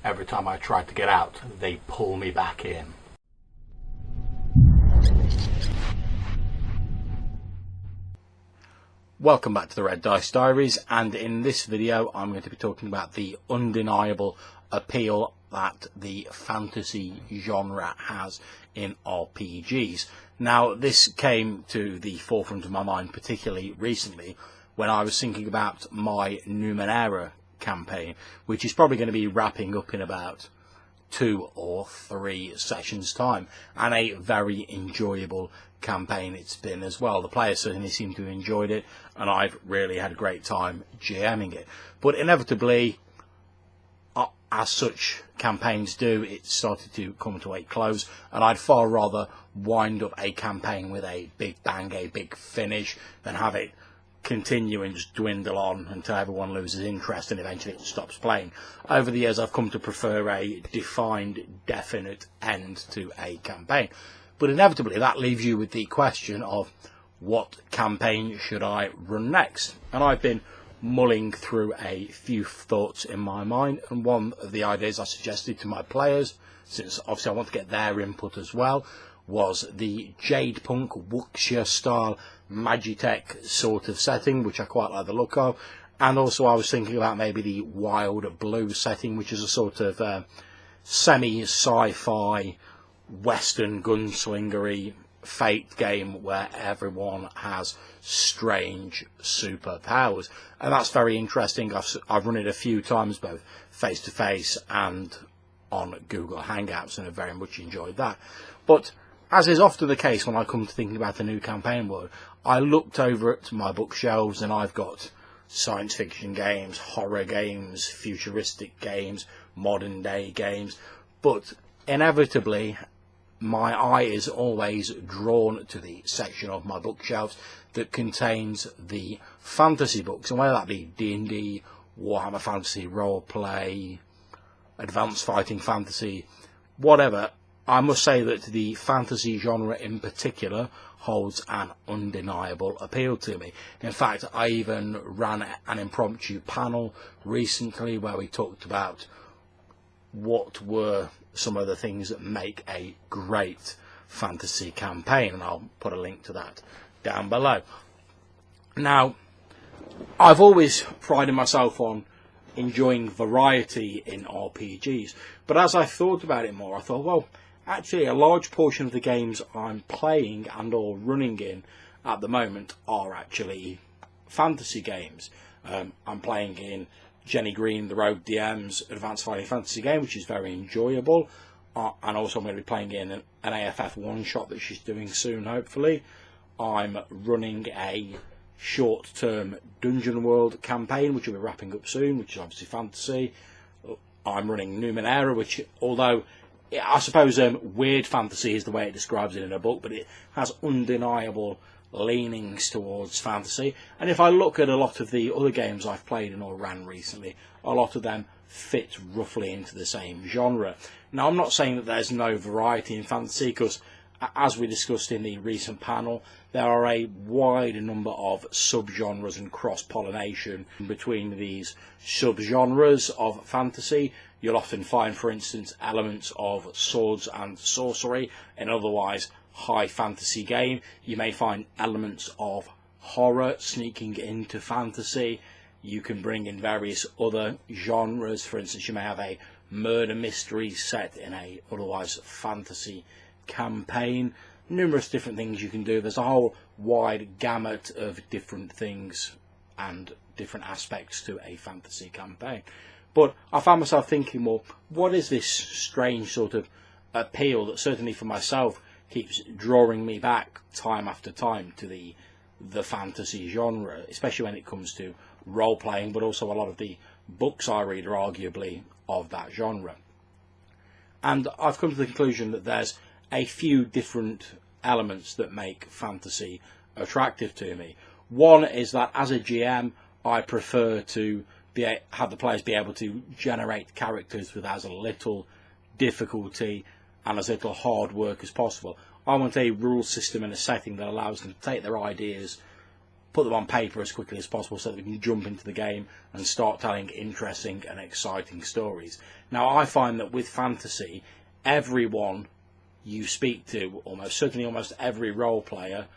every time I try to get out, they pull me back in. Welcome back to the Red Dice Diaries, and in this video I'm going to be talking about the undeniable appeal that the fantasy genre has in RPGs. Now, this came to the forefront of my mind particularly recently when I was thinking about my Numenera campaign, which is probably going to be wrapping up in about 2 or 3 sessions time, and a very enjoyable campaign it's been as well. The players certainly seem to have enjoyed it, and I've really had a great time GMing it. But inevitably, as such campaigns do, it started to come to a close, and I'd far rather wind up a campaign with a big bang, a big finish, than have it continue and just dwindle on until everyone loses interest and eventually it stops playing. Over the years, I've come to prefer a defined, definite end to a campaign. But inevitably, that leaves you with the question of what campaign should I run next? And I've been mulling through a few thoughts in my mind, and one of the ideas I suggested to my players, since obviously I want to get their input as well, was the Jade Punk Wuxia style Magitech sort of setting, which I quite like the look of. And also I was thinking about maybe the Wild Blue setting, which is a sort of semi-sci-fi Western gunslingery Fate game where everyone has strange superpowers, and that's very interesting. I've run it a few times, both face to face and on Google Hangouts, and have very much enjoyed that. But as is often the case when I come to thinking about a new campaign world, I looked over at my bookshelves and I've got science fiction games, horror games, futuristic games, modern day games, but inevitably my eye is always drawn to the section of my bookshelves that contains the fantasy books, and whether that be D&D, Warhammer Fantasy Roleplay, Advanced Fighting Fantasy, whatever, I must say that the fantasy genre in particular holds an undeniable appeal to me. In fact, I even ran an impromptu panel recently where we talked about what were some of the things that make a great fantasy campaign, and I'll put a link to that down below. Now, I've always prided myself on enjoying variety in RPGs, but as I thought about it more, I thought, well, actually a large portion of the games I'm playing and or running in at the moment are actually fantasy games. I'm playing in Jenny Green, the Rogue DM's Advanced Fighting Fantasy game, which is very enjoyable, and also I'm going to be playing in an AFF one-shot that she's doing soon, hopefully. I'm running a short-term Dungeon World campaign, which will be wrapping up soon, which is obviously fantasy. I'm running Numenera, which, although I suppose weird fantasy is the way it describes it in a book, but it has undeniable leanings towards fantasy. And if I look at a lot of the other games I've played and or ran recently, a lot of them fit roughly into the same genre. Now, I'm not saying that there's no variety in fantasy, because as we discussed in the recent panel, there are a wide number of subgenres and cross-pollination between these subgenres of fantasy. You'll often find, for instance, elements of swords and sorcery in otherwise high fantasy game. You may find elements of horror sneaking into fantasy. You can bring in various other genres. For instance, you may have a murder mystery set in a otherwise fantasy campaign. Numerous different things you can do. There's a whole wide gamut of different things and different aspects to a fantasy campaign. But I found myself thinking, well, what is this strange sort of appeal that certainly for myself keeps drawing me back time after time to the fantasy genre, especially when it comes to role-playing, but also a lot of the books I read are arguably of that genre. And I've come to the conclusion that there's a few different elements that make fantasy attractive to me. One is that as a GM, I prefer to have the players be able to generate characters with as little difficulty and as little hard work as possible. I want a rule system and a setting that allows them to take their ideas put them on paper as quickly as possible so that we can jump into the game and start telling interesting and exciting stories. Now, I find that with fantasy, everyone you speak to, almost every role player,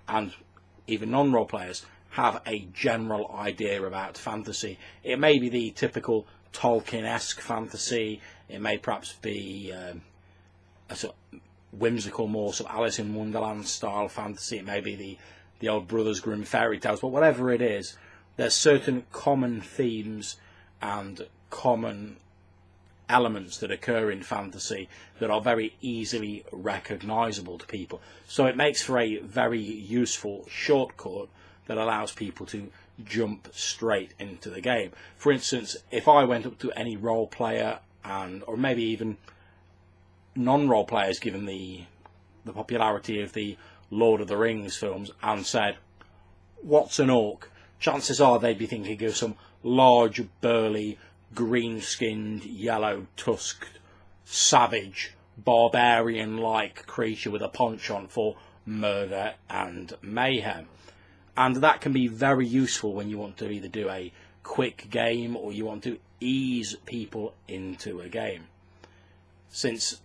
and even non-role players, have a general idea about fantasy. It may be the typical Tolkien-esque fantasy. It may perhaps be a sort of whimsical, more sort of Alice in Wonderland style fantasy. It may be the old Brothers Grimm fairy tales. But whatever it is, there's certain common themes and common elements that occur in fantasy that are very easily recognisable to people. So it makes for a very useful shortcut that allows people to jump straight into the game. For instance, if I went up to any role player, or maybe even non-role players, given the popularity of the Lord of the Rings films, and said, "What's an orc?" chances are they'd be thinking of some large, burly, green-skinned, yellow-tusked, savage, barbarian-like creature with a penchant for murder and mayhem. And that can be very useful when you want to either do a quick game or you want to ease people into a game. Since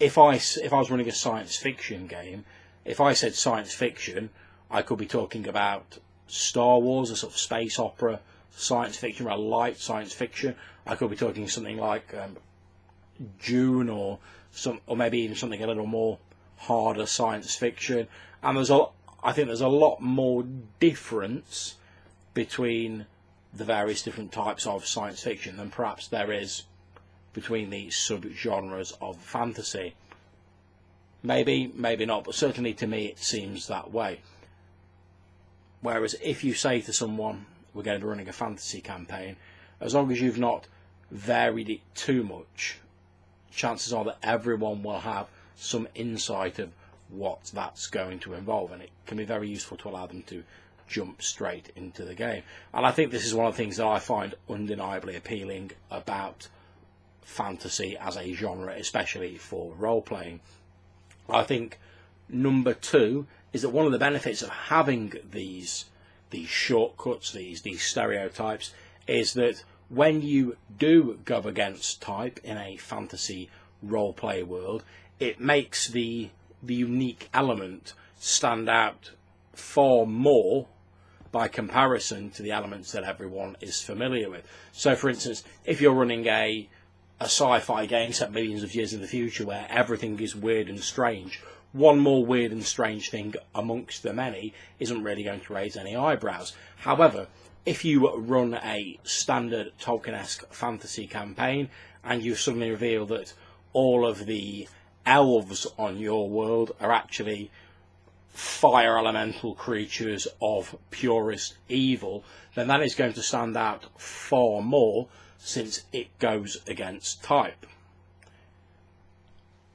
if I was running a science fiction game, if I said science fiction, I could be talking about Star Wars, a sort of space opera, science fiction, a light science fiction. I could be talking something like Dune, or maybe even something a little more harder science fiction. And I think there's a lot more difference between the various different types of science fiction than perhaps there is between the subgenres of fantasy. Maybe, maybe not, but certainly to me it seems that way. Whereas if you say to someone, we're going to be running a fantasy campaign, as long as you've not varied it too much, chances are that everyone will have some insight of what that's going to involve, and it can be very useful to allow them to jump straight into the game. And I think this is one of the things that I find undeniably appealing about fantasy as a genre, especially for role-playing. I think number two is that one of the benefits of having these shortcuts, these stereotypes, is that when you do go against type in a fantasy role-play world, it makes the unique element stand out far more by comparison to the elements that everyone is familiar with. So, for instance, if you're running a sci-fi game set millions of years in the future where everything is weird and strange, one more weird and strange thing amongst the many isn't really going to raise any eyebrows. However, if you run a standard Tolkien-esque fantasy campaign and you suddenly reveal that all of the elves on your world are actually fire elemental creatures of purest evil, then that is going to stand out far more, since it goes against type.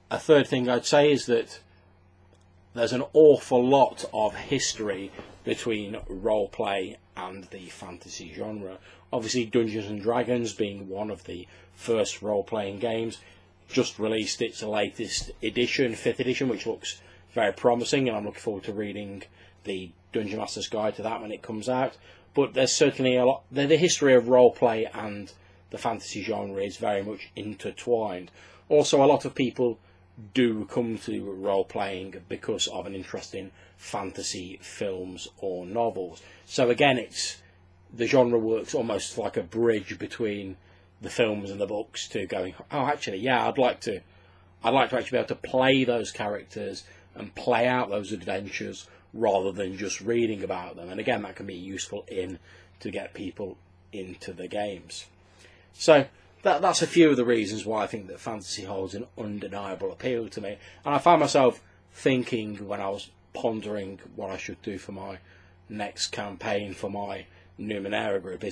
A third thing I'd say is that there's an awful lot of history between roleplay and the fantasy genre. Obviously, Dungeons and Dragons, being one of the first role-playing games, just released its latest edition, 5th edition, which looks very promising, and I'm looking forward to reading the Dungeon Master's Guide to that when it comes out. But there's certainly a lot. The history of roleplay and the fantasy genre is very much intertwined. Also, a lot of people do come to role-playing because of an interest in fantasy films or novels. So again, the genre works almost like a bridge between the films and the books to going, oh, actually, yeah, I'd like to actually be able to play those characters and play out those adventures rather than just reading about them. And again, that can be useful to get people into the games. So that's a few of the reasons why I think that fantasy holds an undeniable appeal to me. And I found myself thinking when I was pondering what I should do for my next campaign for my Numenera group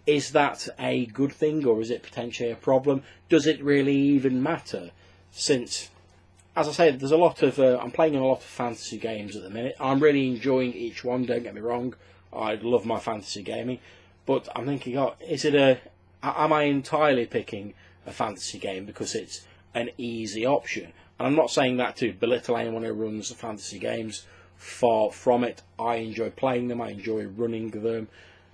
is that a good thing, or is it potentially a problem? Does it really even matter? Since, as I say, there's a lot of I'm playing in a lot of fantasy games at the minute. I'm really enjoying each one, don't get me wrong. I love my fantasy gaming, but I'm thinking, am I entirely picking a fantasy game because it's an easy option? And I'm not saying that to belittle anyone who runs fantasy games Far from it. I enjoy playing them, I enjoy running them,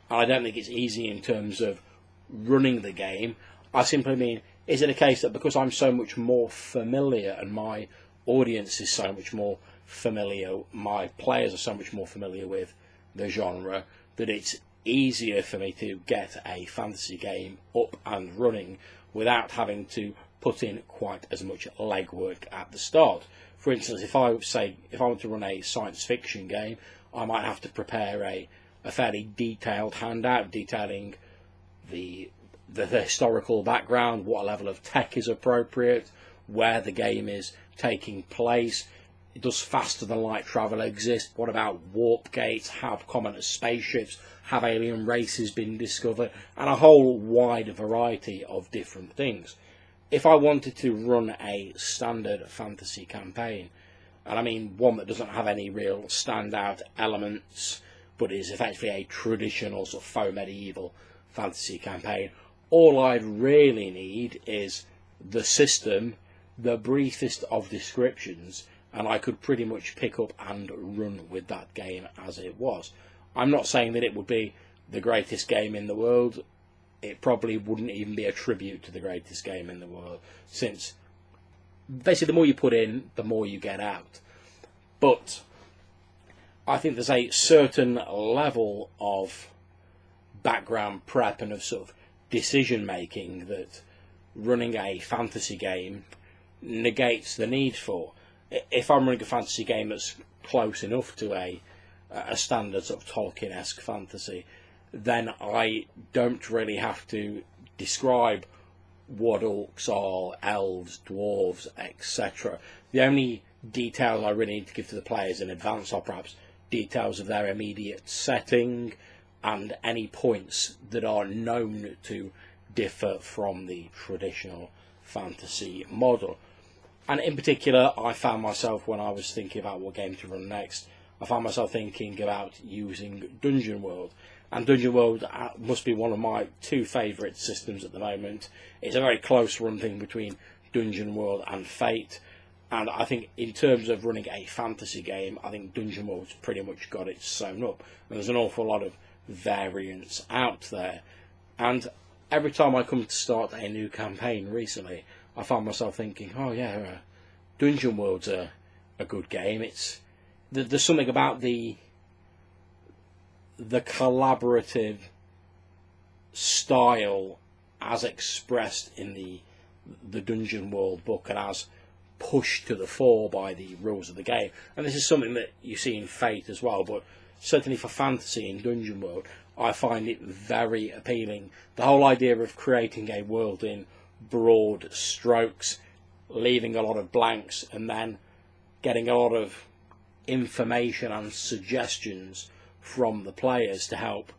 and I don't think it's easy in terms of running the game. I simply mean, is it a case that because I'm so much more familiar and my audience is so much more familiar, my players are so much more familiar with the genre, that it's easier for me to get a fantasy game up and running without having to put in quite as much legwork at the start. For instance, if I want to run a science fiction game, I might have to prepare a fairly detailed handout detailing the historical background, what level of tech is appropriate, where the game is taking place. Does faster than light travel exist? What about warp gates? How common are spaceships? Have alien races been discovered? And a whole wide variety of different things. If I wanted to run a standard fantasy campaign, and I mean one that doesn't have any real standout elements, but is effectively a traditional sort of faux medieval fantasy campaign, all I'd really need is the system, the briefest of descriptions, and I could pretty much pick up and run with that game as it was. I'm not saying that it would be the greatest game in the world. It probably wouldn't even be a tribute to the greatest game in the world, since basically the more you put in, the more you get out. But I think there's a certain level of background prep and of sort of decision making that running a fantasy game negates the need for. If I'm running a fantasy game that's close enough to a standard sort of Tolkien-esque fantasy, then I don't really have to describe what orcs are, elves, dwarves, etc. The only details I really need to give to the players in advance are perhaps details of their immediate setting and any points that are known to differ from the traditional fantasy model. And in particular, I found myself, when I was thinking about what game to run next, I found myself thinking about using Dungeon World. And Dungeon World must be one of my two favourite systems at the moment. It's a very close run thing between Dungeon World and Fate. And I think in terms of running a fantasy game, I think Dungeon World's pretty much got it sewn up. And there's an awful lot of variants out there. And every time I come to start a new campaign recently, I found myself thinking, oh yeah, Dungeon World's a good game. There's something about the collaborative style as expressed in the Dungeon World book and as pushed to the fore by the rules of the game. And this is something that you see in Fate as well, but certainly for fantasy in Dungeon World, I find it very appealing. The whole idea of creating a world in broad strokes, leaving a lot of blanks, and then getting a lot of information and suggestions from the players to help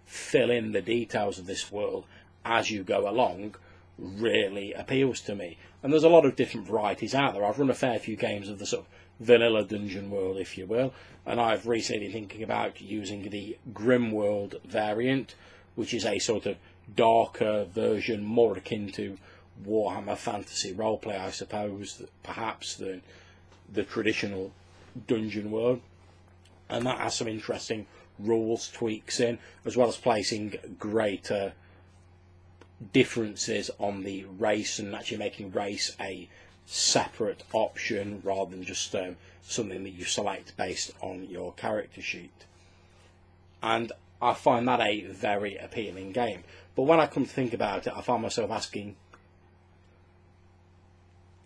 fill in the details of this world as you go along really appeals to me. And there's a lot of different varieties out there. I've run a fair few games of the sort of vanilla Dungeon World, if you will, and I've recently been thinking about using the Grim World variant, which is a sort of darker version, more akin to Warhammer Fantasy roleplay, I suppose, perhaps than the traditional Dungeon World. And that has some interesting rules tweaks in, as well as placing greater differences on the race and actually making race a separate option rather than just something that you select based on your character sheet. And I find that a very appealing game. But when I come to think about it, I find myself asking,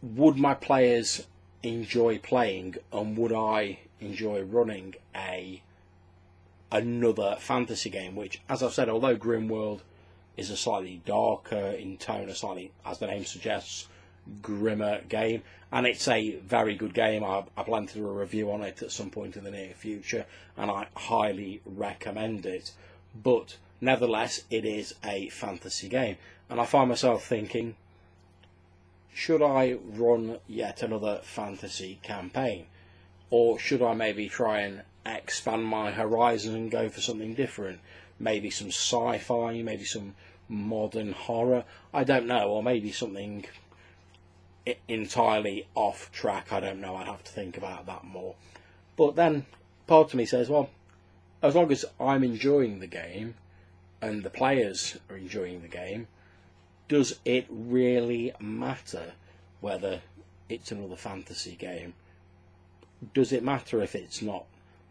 would my players enjoy playing, and would I enjoy running another fantasy game, which, as I've said, although Grim World is a slightly darker in tone, a slightly, as the name suggests, grimmer game, and it's a very good game. I plan to do a review on it at some point in the near future, and I highly recommend it. But nevertheless, it is a fantasy game, and I find myself thinking, should I run yet another fantasy campaign, or should I maybe try and expand my horizon and go for something different? Maybe some sci-fi, maybe some modern horror, I don't know, or maybe something entirely off track, I don't know, I'd have to think about that more. But then part of me says, well, as long as I'm enjoying the game and the players are enjoying the game, does it really matter whether it's another fantasy game? Does it matter if it's not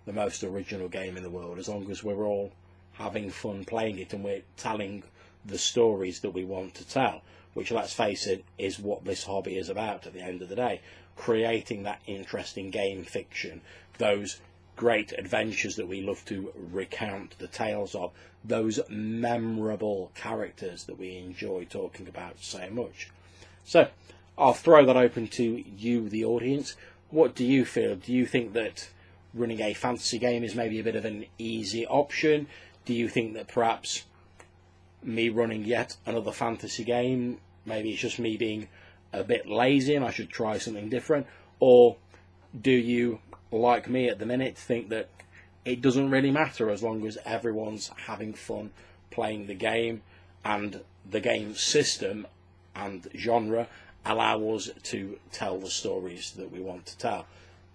the most original game in the world, as long as we're all having fun playing it and we're telling the stories that we want to tell, which, let's face it, is what this hobby is about at the end of the day. Creating that interesting game fiction, those great adventures that we love to recount the tales of, those memorable characters that we enjoy talking about so much. So I'll throw that open to you, the audience. What do you feel? Do you think that running a fantasy game is maybe a bit of an easy option? Do you think that perhaps me running yet another fantasy game, maybe it's just me being a bit lazy and I should try something different? Or do you, like me at the minute, think that it doesn't really matter as long as everyone's having fun playing the game and the game system and genre allow us to tell the stories that we want to tell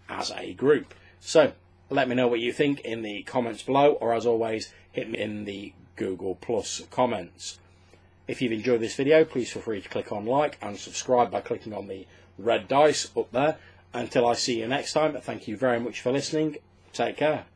as a group? So let me know what you think in the comments below, or as always, hit me in the Google Plus comments. If you've enjoyed this video, please feel free to click on like and subscribe by clicking on the red dice up there. Until I see you next time, thank you very much for listening. Take care.